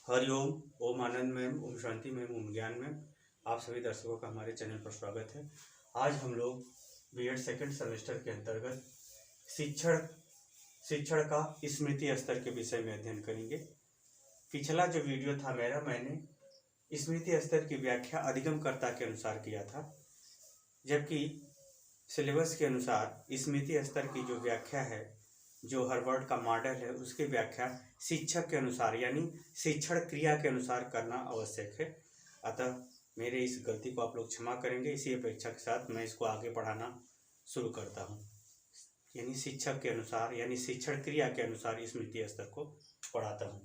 हरिओम। ओम आनंद ma'am, Om Shanti ma'am, ओम ज्ञान ma'am. आप सभी दर्शकों का हमारे चैनल पर स्वागत है। आज हम लोग बीएड सेकंड सेमेस्टर के अंतर्गत शिक्षण शिक्षण का स्मृति स्तर के विषय में अध्ययन करेंगे। पिछला जो वीडियो था मेरा, मैंने स्मृति स्तर की व्याख्या अधिगमकर्ता के अनुसार किया था, जबकि सिलेबस के अनुसार स्मृति स्तर की जो व्याख्या है, जो हार्वर्ड का मॉडल है, उसकी व्याख्या शिक्षक के अनुसार यानी शिक्षण क्रिया के अनुसार करना आवश्यक है। अतः मेरे इस गलती को आप लोग क्षमा करेंगे। इसी अपेक्षा के साथ मैं इसको आगे बढ़ाना शुरू करता हूँ, यानी शिक्षक के अनुसार यानी शिक्षण क्रिया के अनुसार स्मृति स्तर को पढ़ाता हूँ।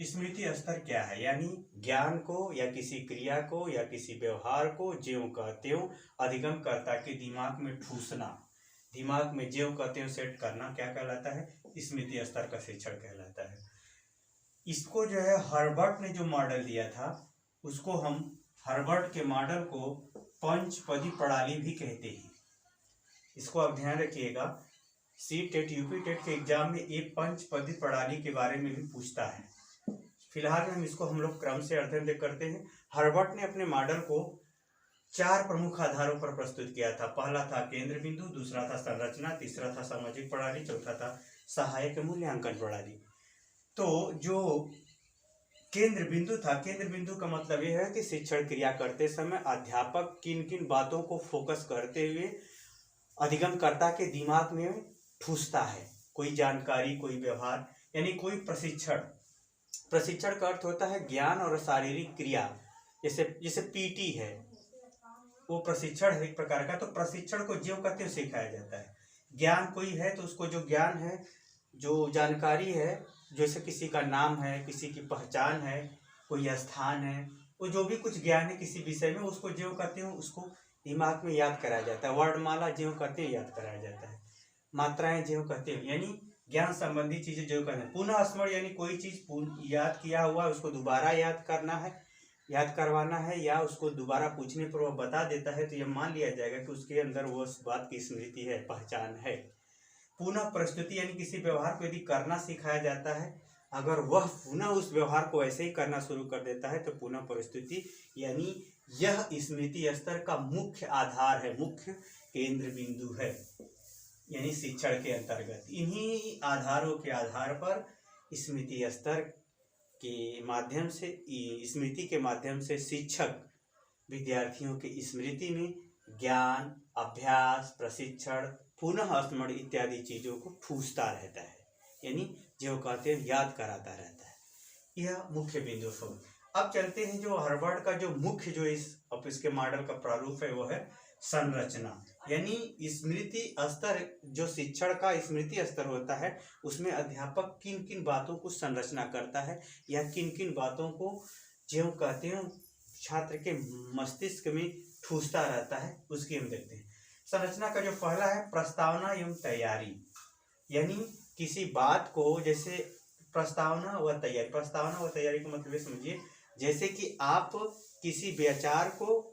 स्मृति स्तर क्या है? यानी ज्ञान को या किसी क्रिया को या किसी व्यवहार को ज्यों का त्यों अधिगमकर्ता के दिमाग में ठूसना, दिमाग में ज्यों का त्यों सेट करना क्या कहलाता है? स्मृति स्तर का शिक्षण कहलाता है। इसको जो है हार्वर्ड ने जो मॉडल दिया था, उसको हम हार्वर्ड के मॉडल को पंचपदी प्रणाली भी कहते हैं। इसको आप ध्यान रखिएगा, सी टेट यूपी टेट के एग्जाम में एक पंचपदी प्रणाली के बारे में भी पूछता है। फिलहाल हम लोग क्रम से अध्ययन करते हैं। हार्वर्ड ने अपने मॉडल को 4 प्रमुख आधारों पर प्रस्तुत किया था। पहला था केंद्र बिंदु, दूसरा था संरचना, तीसरा था सामाजिक प्रणाली, चौथा था सहायक मूल्यांकन प्रणाली। तो जो केंद्र बिंदु था, केंद्र बिंदु का मतलब यह है कि शिक्षण क्रिया करते समय अध्यापक किन किन बातों को फोकस करते हुए अधिगमकर्ता के दिमाग में ठूसता है। कोई जानकारी, कोई व्यवहार, यानी कोई प्रशिक्षण। प्रशिक्षण का अर्थ होता है ज्ञान और शारीरिक क्रिया। जैसे पीटी है, वो प्रशिक्षण है एक प्रकार का। तो प्रशिक्षण को ज्यों का त्यों सिखाया जाता है। ज्ञान कोई है तो उसको जो ज्ञान है, जो जानकारी है, जैसे किसी का नाम है, किसी की पहचान है, कोई स्थान है, वो जो भी कुछ ज्ञान है किसी विषय में, उसको ज्यों का त्यों उसको दिमाग में याद कराया जाता है। वर्णमाला ज्यों का त्यों याद कराया जाता है। मात्राएं ज्यों का त्यों, यानी ज्ञान संबंधी चीजें ज्यों का त्यों। पुनः स्मरण यानी कोई चीज याद किया हुआ उसको दोबारा याद करना है, याद करवाना है, या उसको दोबारा पूछने पर वह बता देता है तो यह मान लिया जाएगा कि उसके अंदर वो उस बात की स्मृति है, पहचान है। पुनः प्रस्तुति यानी किसी व्यवहार को यदि करना सिखाया जाता है, अगर वह पुनः उस व्यवहार को ऐसे ही करना शुरू कर देता है तो पुनः प्रस्तुति, यानी यह स्मृति स्तर का मुख्य आधार है, मुख्य केंद्र बिंदु है, यानी शिक्षण के अंतर्गत। इन्हीं आधारों के आधार पर स्मृति स्तर के माध्यम से, स्मृति के माध्यम से शिक्षक विद्यार्थियों की स्मृति में ज्ञान, अभ्यास, प्रशिक्षण, पुनः स्मरण इत्यादि चीजों को ठूसता रहता है, यानी जो कहते हैं याद कराता रहता है। यह मुख्य बिंदु है। अब चलते हैं जो हार्वर्ड का जो मुख्य जो इसके मॉडल का प्रारूप है, वो है संरचना। यानी स्मृति स्तर, जो शिक्षण का स्मृति स्तर होता है, उसमें अध्यापक किन किन बातों को संरचना करता है या किन किन बातों को ज्यों कहते हैं छात्र के मस्तिष्क में ठूसता रहता है, उसकी हम देखते हैं। संरचना का जो पहला है प्रस्तावना एवं तैयारी, यानी किसी बात को, जैसे प्रस्तावना व तैयारी। प्रस्तावना व तैयारी का मतलब समझिए, जैसे कि आप किसी विचार को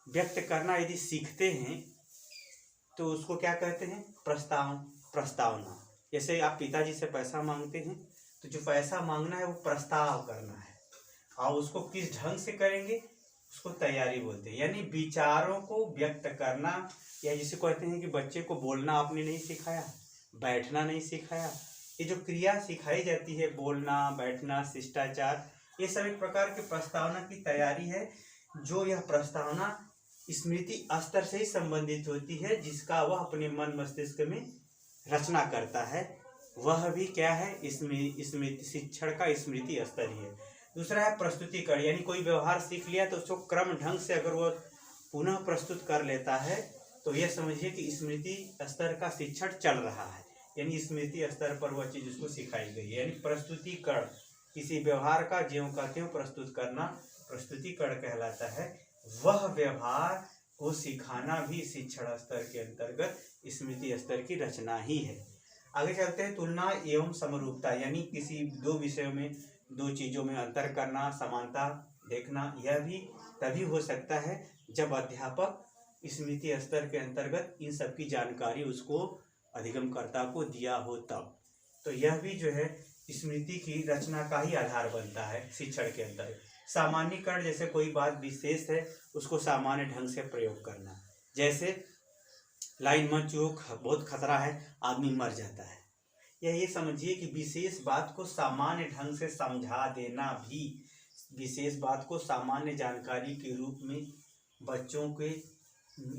व्यक्त करना यदि सीखते हैं तो उसको क्या कहते हैं? प्रस्तावना। जैसे आप पिताजी से पैसा मांगते हैं तो जो पैसा मांगना है वो प्रस्ताव करना है, और उसको किस ढंग से करेंगे उसको तैयारी बोलते हैं। यानी विचारों को व्यक्त करना, या जिसे कहते हैं कि बच्चे को बोलना आपने नहीं सिखाया, बैठना नहीं सिखाया, ये जो क्रिया सिखाई जाती है, बोलना, बैठना, शिष्टाचार, ये सब एक प्रकार की प्रस्तावना की तैयारी है। जो यह प्रस्तावना स्मृति स्तर से ही संबंधित होती है, जिसका वह अपने मन मस्तिष्क में रचना करता है, वह भी क्या है? स्मृति शिक्षण का स्मृति स्तर ही है। दूसरा है प्रस्तुतिकरण, यानी कोई व्यवहार सीख लिया तो उसको क्रम ढंग से अगर वह पुनः प्रस्तुत कर लेता है तो यह समझिए कि स्मृति स्तर का शिक्षण चल रहा है, यानी स्मृति स्तर पर वह चीज उसको सिखाई गई है। यानी प्रस्तुतिकरण, किसी व्यवहार का ज्यों का त्यों प्रस्तुत करना प्रस्तुतिकरण कहलाता है। वह व्यवहार को सिखाना भी शिक्षण स्तर के अंतर्गत स्मृति स्तर की रचना ही है। आगे चलते हैं तुलना एवं समरूपता, यानी किसी दो विषयों में, दो चीजों में अंतर करना, समानता देखना। यह भी तभी हो सकता है जब अध्यापक स्मृति स्तर के अंतर्गत इन सब की जानकारी उसको अधिगमकर्ता को दिया हो तब। तो यह भी जो है स्मृति की रचना का ही आधार बनता है शिक्षण के अंदर। सामान्यीकरण, जैसे कोई बात विशेष है उसको सामान्य ढंग से प्रयोग करना, जैसे लाइन मत छुओ, बहुत खतरा है, आदमी मर जाता है। या ये समझिए कि विशेष बात को सामान्य ढंग से समझा देना भी, विशेष बात को सामान्य जानकारी के रूप में बच्चों के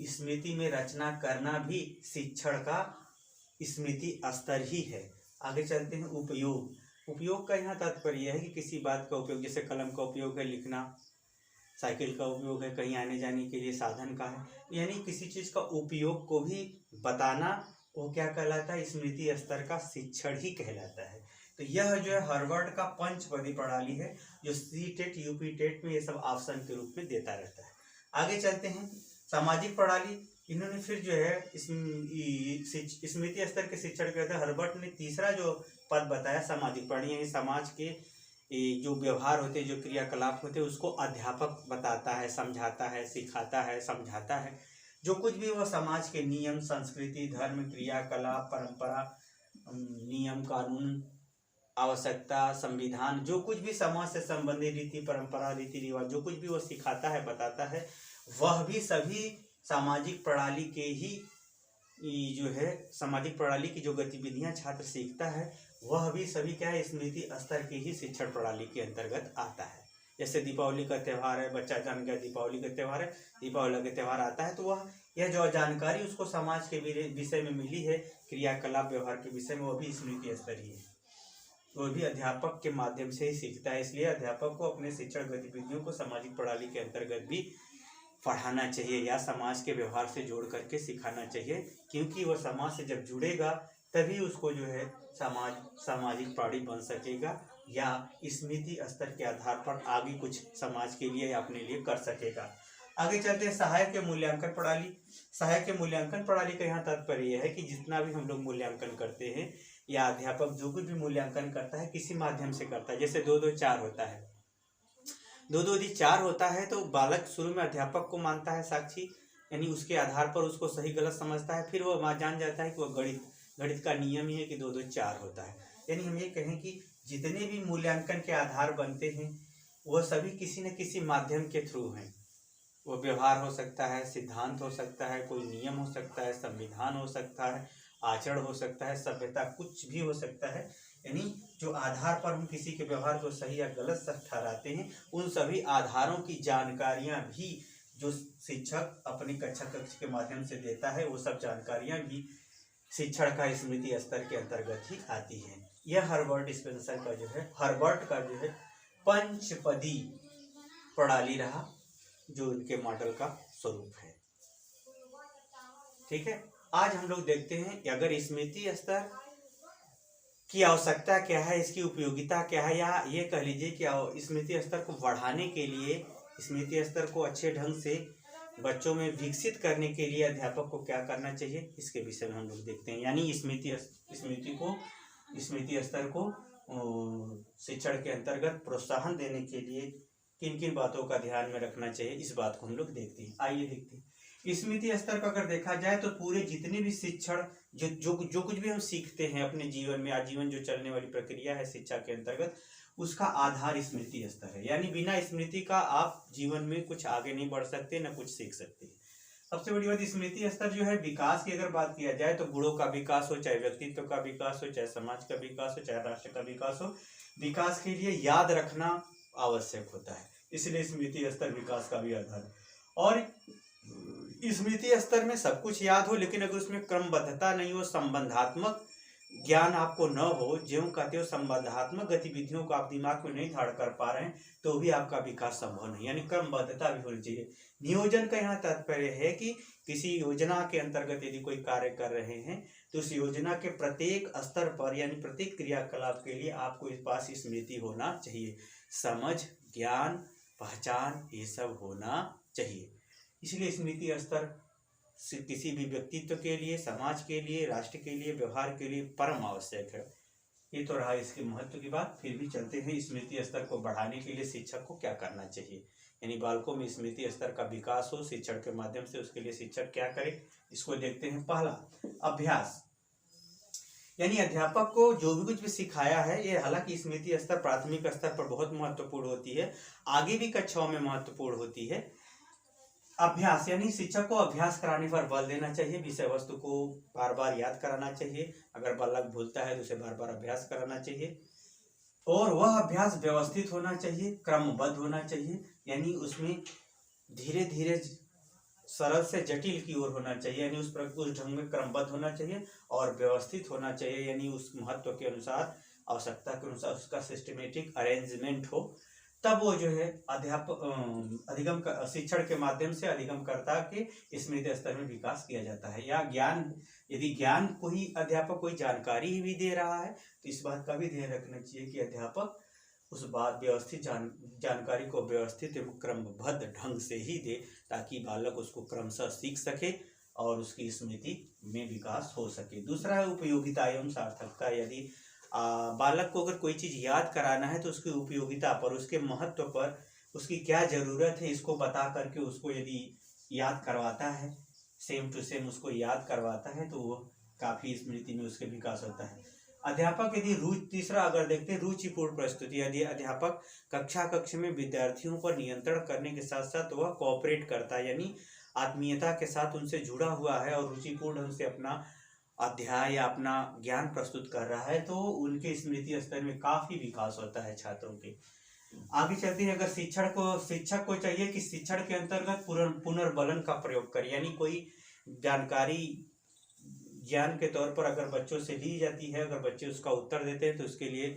स्मृति में रचना करना भी शिक्षण का स्मृति स्तर ही है। आगे चलते हैं। उपयोग। उपयोग का यहाँ तात्पर्य है कि किसी बात का उपयोग, जैसे कलम का उपयोग है लिखना, साइकिल का उपयोग है कहीं आने जाने के लिए साधन का है, यानी किसी चीज़ का उपयोग को भी बताना, वो क्या कहलाता है? स्मृति स्तर का शिक्षण ही कहलाता है। तो यह जो है हार्वर्ड का पंचपदी प्रणाली है, जो सी-टेट यूपी टेट में ये सब ऑप्शन के रूप में देता रहता है। आगे चलते हैं। सामाजिक प्रणाली, इन्होंने फिर जो है स्मृति स्तर के शिक्षण के अंदर हार्वर्ड ने तीसरा जो पद बताया सामाजिक प्रणाली, यानी समाज के जो व्यवहार होते हैं, जो क्रियाकलाप होते हैं, उसको अध्यापक बताता है, समझाता है, सिखाता है, समझाता है। जो कुछ भी वह समाज के नियम, संस्कृति, धर्म, क्रियाकलाप, परंपरा, नियम, कानून, आवश्यकता, संविधान, जो कुछ भी समाज से संबंधित रीति परंपरा, रीति रिवाज, जो कुछ भी वो सिखाता है, बताता है, वह भी सभी सामाजिक प्रणाली के ही जो है सामाजिक प्रणाली की जो गतिविधियां छात्र सीखता है, वह भी सभी क्या है? स्मृति स्तर की ही शिक्षण प्रणाली के अंतर्गत आता है। जैसे दीपावली का त्यौहार है, बच्चा जान गया दीपावली का त्यौहार है, दीपावली का त्यौहार आता है, तो वह यह जो जानकारी उसको समाज के विषय में मिली है, क्रियाकलाप व्यवहार के विषय में, वो भी स्मृति स्तर ही है। वो भी अध्यापक के माध्यम से ही सीखता है। इसलिए अध्यापक को अपने शिक्षण गतिविधियों को सामाजिक प्रणाली के अंतर्गत भी पढ़ाना चाहिए या समाज के व्यवहार से जोड़ करके सिखाना चाहिए, क्योंकि वह समाज से जब जुड़ेगा तभी उसको जो है सामाजिक प्राणी बन सकेगा या स्मृति स्तर के आधार पर आगे कुछ समाज के लिए या अपने लिए कर सकेगा। आगे चलते हैं। सहायक के मूल्यांकन प्रणाली। सहायक के मूल्यांकन प्रणाली का यहाँ तात्पर्य है कि जितना भी हम लोग मूल्यांकन करते हैं या अध्यापक जो कुछ भी मूल्यांकन करता है किसी माध्यम से करता है। जैसे 2 2 4 होता है, 2 2 यदि 4 होता है तो बालक शुरू में अध्यापक को मानता है साक्षी, यानी उसके आधार पर उसको सही गलत समझता है, फिर वह जान जाता है कि वह गणित का नियम ही है कि 2 2 4 होता है। यानी हम ये कहें कि जितने भी मूल्यांकन के आधार बनते हैं वह सभी किसी न किसी माध्यम के थ्रू हैं। वो व्यवहार हो सकता है, सिद्धांत हो सकता है, कोई नियम हो सकता है, संविधान हो सकता है, आचरण हो सकता है, सभ्यता, कुछ भी हो सकता है। यानी जो आधार पर हम किसी के व्यवहार को सही या गलत ठहराते हैं, उन सभी आधारों की जानकारियां भी जो शिक्षक अपनी कक्ष के माध्यम से देता है, वो सब जानकारियां भी शिक्षण का स्मृति स्तर के अंतर्गत ही आती है। यह हार्वर्ड स्पेंसर का जो है, हार्वर्ड का जो है पंचपदी प्रणाली रहा, जो उनके मॉडल का स्वरूप है। ठीक है। आज हम लोग देखते हैं कि अगर स्मृति स्तर की आवश्यकता क्या है, इसकी उपयोगिता क्या है, या ये कह लीजिए कि स्मृति स्तर को बढ़ाने के लिए, स्मृति स्तर को अच्छे ढंग से बच्चों में विकसित करने के लिए अध्यापक को क्या करना चाहिए, इसके विषय में हम लोग देखते हैं। यानी स्मृति स्तर को शिक्षण के अंतर्गत प्रोत्साहन देने के लिए किन किन बातों का ध्यान में रखना चाहिए, इस बात को हम लोग देखते हैं। आइए देखते हैं। स्मृति स्तर का अगर देखा जाए तो पूरे जितने भी शिक्षण जो कुछ भी हम सीखते हैं अपने जीवन में, आजीवन जो चलने वाली प्रक्रिया है शिक्षा के अंतर्गत, उसका आधार स्मृति स्तर है। यानी बिना स्मृति का आप जीवन में कुछ आगे नहीं बढ़ सकते, न कुछ सीख सकते। सबसे बड़ी बात, स्मृति स्तर जो है विकास की अगर बात किया जाए तो गुणों का विकास हो, चाहे व्यक्तित्व का विकास हो, चाहे समाज का विकास हो, चाहे राष्ट्र का विकास हो, विकास के लिए याद रखना आवश्यक होता है। इसलिए स्मृति स्तर विकास का भी आधार है। और स्मृति स्तर में सब कुछ याद हो, लेकिन अगर उसमें क्रमबद्धता नहीं हो, संबंधात्मक ज्ञान आपको न हो, ज्यों कहते हो संबंधात्मक गतिविधियों को आप दिमाग में नहीं धारण कर पा रहे हैं, तो भी आपका विकास संभव नहीं। यानी क्रमबद्धता भी होनी चाहिए। नियोजन का यहाँ तात्पर्य है कि किसी योजना के अंतर्गत यदि कोई कार्य कर रहे हैं तो उस योजना के प्रत्येक स्तर पर, यानी प्रत्येक क्रियाकलाप के लिए आपको इस पास स्मृति होना चाहिए, समझ, ज्ञान, पहचान, ये सब होना चाहिए। इसलिए स्मृति स्तर किसी भी व्यक्तित्व के लिए, समाज के लिए, राष्ट्र के लिए, व्यवहार के लिए परम आवश्यक है। ये तो रहा इसके महत्व की बात। फिर भी चलते हैं स्मृति स्तर को बढ़ाने के लिए शिक्षक को क्या करना चाहिए, यानी बालकों में स्मृति स्तर का विकास हो शिक्षण के माध्यम से, उसके लिए शिक्षक क्या करे, इसको देखते हैं। पहला, अभ्यास। यानी अध्यापक को जो भी कुछ भी सिखाया है, ये हालांकि स्मृति स्तर प्राथमिक स्तर पर बहुत महत्वपूर्ण होती है, आगे भी कक्षाओं में महत्वपूर्ण होती है। अभ्यास, यानी शिक्षक को अभ्यास कराने पर बल देना चाहिए, विषय वस्तु को बार बार याद कराना चाहिए, अगर बालक भूलता है तो उसे बार बार अभ्यास कराना चाहिए, और वह अभ्यास व्यवस्थित होना चाहिए, क्रमबद्ध होना चाहिए, यानी उसमें धीरे धीरे सरल से जटिल की ओर होना चाहिए, यानी उस ढंग में क्रमबद्ध होना चाहिए और व्यवस्थित होना चाहिए, यानी उस महत्व के अनुसार, आवश्यकता के अनुसार उसका सिस्टमेटिक अरेंजमेंट हो, तब वो जो है अधिगम शिक्षण के माध्यम से अधिगमकर्ता के स्मृति स्तर में विकास किया जाता है। या ज्ञान, यदि ज्ञान को ही अध्यापक कोई जानकारी भी दे रहा है तो इस बात का भी ध्यान रखना चाहिए कि अध्यापक उस बात व्यवस्थित जानकारी को व्यवस्थित एवं क्रमबद्ध ढंग से ही दे, ताकि बालक उसको क्रमशः सीख सके और उसकी स्मृति में विकास हो सके। दूसरा है उपयोगिता एवं सार्थकता। यदि बालक को अगर कोई चीज़ याद कराना है तो उसकी उपयोगिता पर, उसके महत्व पर, उसकी क्या ज़रूरत है, इसको बता करके उसको यदि याद करवाता है, सेम टू सेम उसको याद करवाता है, तो वो काफ़ी स्मृति में उसके विकास होता है। अध्यापक यदि तीसरा अगर देखते हैं रुचिपूर्ण प्रस्तुति, यदि अध्यापक कक्ष में विद्यार्थियों पर नियंत्रण करने के साथ साथ वह कोऑपरेट करता है, यानी आत्मीयता के साथ उनसे जुड़ा हुआ है और रुचिपूर्ण ढंग से अपना अध्याय या अपना ज्ञान प्रस्तुत कर रहा है, तो उनके स्मृति स्तर में काफी विकास होता है छात्रों के। आगे चलते हैं, अगर शिक्षक को चाहिए कि शिक्षण के अंतर्गत पुनर्बलन का प्रयोग करे, यानी कोई जानकारी ज्ञान के तौर पर अगर बच्चों से ली जाती है, अगर बच्चे उसका उत्तर देते हैं तो उसके लिए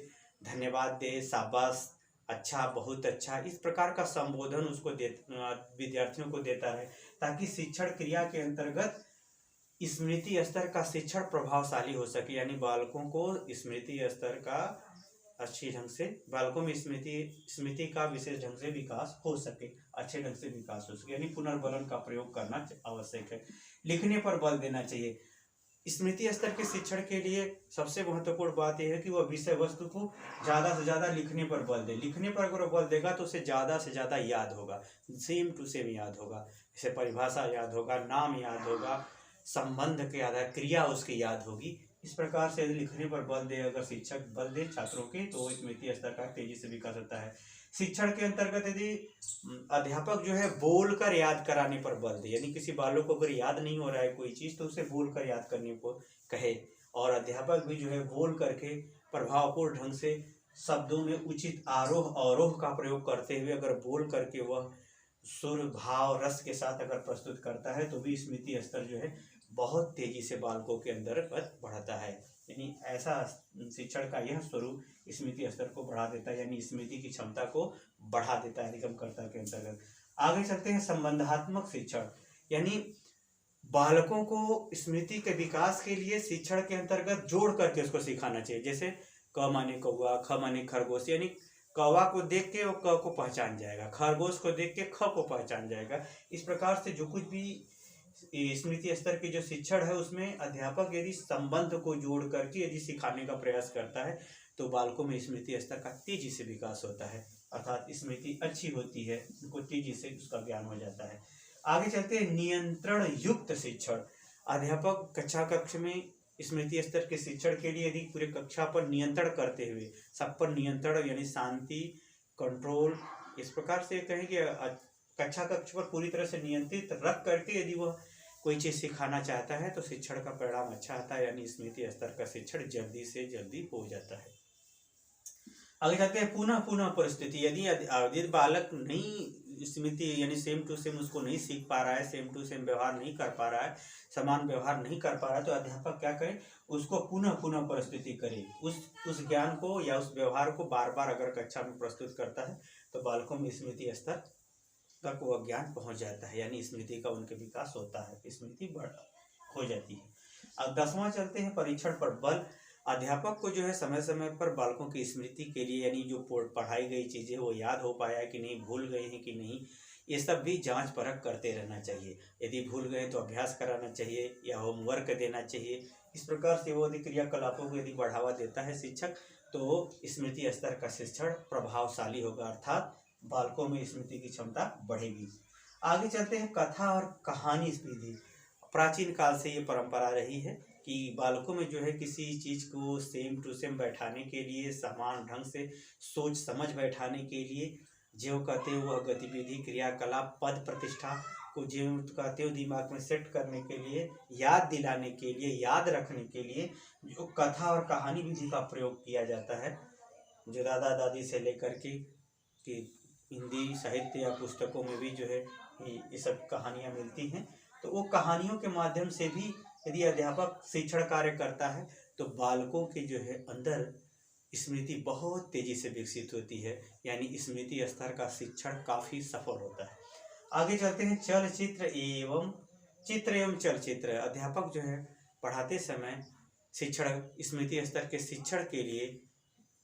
धन्यवाद दे, शाबाश, अच्छा, बहुत अच्छा, इस प्रकार का संबोधन उसको विद्यार्थियों को देता है, ताकि शिक्षण क्रिया के अंतर्गत स्मृति स्तर का शिक्षण प्रभावशाली हो सके, यानी बालकों को स्मृति स्तर का अच्छी ढंग से, बालकों में स्मृति का विशेष ढंग से विकास हो सके, अच्छे ढंग से विकास हो सके, यानी पुनर्बलन का प्रयोग करना आवश्यक है। लिखने पर बल देना चाहिए। स्मृति स्तर के शिक्षण के लिए सबसे महत्वपूर्ण बात यह है कि वह विषय वस्तु को ज़्यादा से ज़्यादा लिखने पर बल दे। लिखने पर अगर बल देगा तो उसे ज़्यादा से ज़्यादा याद होगा, सेम टू सेम याद होगा, जैसे परिभाषा याद होगा, नाम याद होगा, संबंध के आधार क्रिया उसकी याद होगी। इस प्रकार से यदि लिखने पर बल दे, अगर शिक्षक बल दे छात्रों के, तो स्मृति स्तर का तेजी से विकास होता है। शिक्षण के अंतर्गत यदि अध्यापक जो है बोल कर याद कराने पर बल दे, यानी किसी बालक को अगर याद नहीं हो रहा है कोई चीज़ तो उसे बोल कर याद करने को कहे, और अध्यापक भी जो है बोल करके प्रभावपूर्ण ढंग से शब्दों में उचित आरोह अवरोह का प्रयोग करते हुए अगर बोल करके वह सुर, भाव, रस के साथ अगर प्रस्तुत करता है तो भी स्मृति स्तर जो है बहुत तेजी से बालकों के अंदर बढ़ता है। यानी ऐसा शिक्षण का यह स्वरूप स्मृति स्तर को बढ़ा देता है, यानी स्मृति की क्षमता को बढ़ा देता है अधिगमकर्ता के अंतर्गत। आगे चलते हैं संबंधात्मक शिक्षण, यानी बालकों को स्मृति के विकास के लिए शिक्षण के अंतर्गत जोड़ करके उसको सिखाना चाहिए। जैसे क माने कौवा, ख माने खरगोश, यानी कौवा को देख के वो क को पहचान जाएगा, खरगोश को देख के ख को पहचान जाएगा। इस प्रकार से जो कुछ भी स्मृति स्तर की जो शिक्षण है उसमें अध्यापक यदि संबंध को जोड़ करके यदि सिखाने का प्रयास करता है तो बालकों में स्मृति स्तर का तेजी से विकास होता है, अर्थात स्मृति अच्छी होती है, उनको तेजी से उसका ज्ञान हो जाता है। आगे चलते हैं नियंत्रण युक्त शिक्षण। अध्यापक कक्ष में स्मृति स्तर के शिक्षण के लिए यदि पूरे कक्षा पर नियंत्रण करते हुए, सब पर नियंत्रण यानी शांति, कंट्रोल, इस प्रकार से कहें कि कक्ष पर पूरी तरह से नियंत्रित रख करके यदि वह कोई चीज़ सिखाना चाहता है तो शिक्षण का परिणाम अच्छा आता है, यानी स्मृति स्तर का शिक्षण जल्दी से जल्दी हो जाता है। आगे जाते हैं पुनः परिस्थिति। यदि बालक नहीं स्मृति यानी सेम टू सेम उसको नहीं सीख पा रहा है, सेम टू सेम व्यवहार नहीं कर पा रहा है, समान व्यवहार नहीं कर पा रहा है, तो अध्यापक क्या करे, उसको पुनः परिस्थिति करे। उस ज्ञान को या उस व्यवहार को बार बार अगर कक्षा में प्रस्तुत करता है तो बालकों में स्मृति स्तर तक वह ज्ञान पहुंच जाता है, यानी स्मृति का उनके विकास होता है, स्मृति हो जाती है। अब 10वां चलते हैं परीक्षण पर बल। अध्यापक को जो है समय समय पर बालकों की स्मृति के लिए, यानी जो पढ़ाई गई चीज़ें वो याद हो पाया कि नहीं, भूल गए हैं कि नहीं, ये सब भी जांच परख करते रहना चाहिए। यदि भूल गए तो अभ्यास कराना चाहिए या होमवर्क देना चाहिए। इस प्रकार से वो यदि क्रियाकलापों को यदि बढ़ावा देता है शिक्षक तो स्मृति स्तर का शिक्षण प्रभावशाली होगा, अर्थात बालकों में स्मृति की क्षमता बढ़ेगी। आगे चलते हैं कथा और कहानी विधि। प्राचीन काल से ये परंपरा रही है कि बालकों में जो है किसी चीज़ को सेम टू सेम बैठाने के लिए, समान ढंग से सोच समझ बैठाने के लिए, ज्यों कहते हो वह गतिविधि क्रियाकलाप पद प्रतिष्ठा को ज्यों कहते हो दिमाग में सेट करने के लिए, याद दिलाने के लिए, याद रखने के लिए जो कथा और कहानी विधि का प्रयोग किया जाता है, जो दादा दादी से लेकर के कि हिंदी साहित्य या पुस्तकों में भी जो है ये सब कहानियाँ मिलती हैं। तो वो कहानियों के माध्यम से भी यदि अध्यापक शिक्षण कार्य करता है तो बालकों के जो है अंदर स्मृति बहुत तेजी से विकसित होती है, यानी स्मृति स्तर का शिक्षण काफ़ी सफल होता है। आगे चलते हैं, चलचित्र एवं चित्र एवं चलचित्र। अध्यापक जो है पढ़ाते समय शिक्षण स्मृति स्तर के शिक्षण के लिए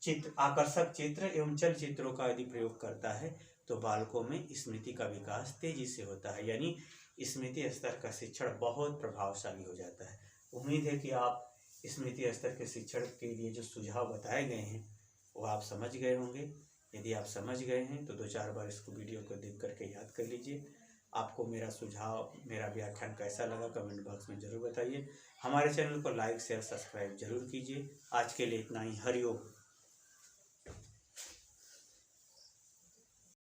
चित्र, आकर्षक चित्र एवं चलचित्रों का यदि प्रयोग करता है तो बालकों में स्मृति का विकास तेजी से होता है, यानी स्मृति स्तर का शिक्षण बहुत प्रभावशाली हो जाता है। उम्मीद है कि आप स्मृति स्तर के शिक्षण के लिए जो सुझाव बताए गए हैं वो आप समझ गए होंगे। यदि आप समझ गए हैं तो 2-4 बार इसको वीडियो को देख करके याद कर लीजिए। आपको मेरा सुझाव, मेरा व्याख्यान कैसा लगा कमेंट बॉक्स में ज़रूर बताइए। हमारे चैनल को लाइक शेयर सब्सक्राइब जरूर कीजिए। आज के लिए इतना ही। हरिओम।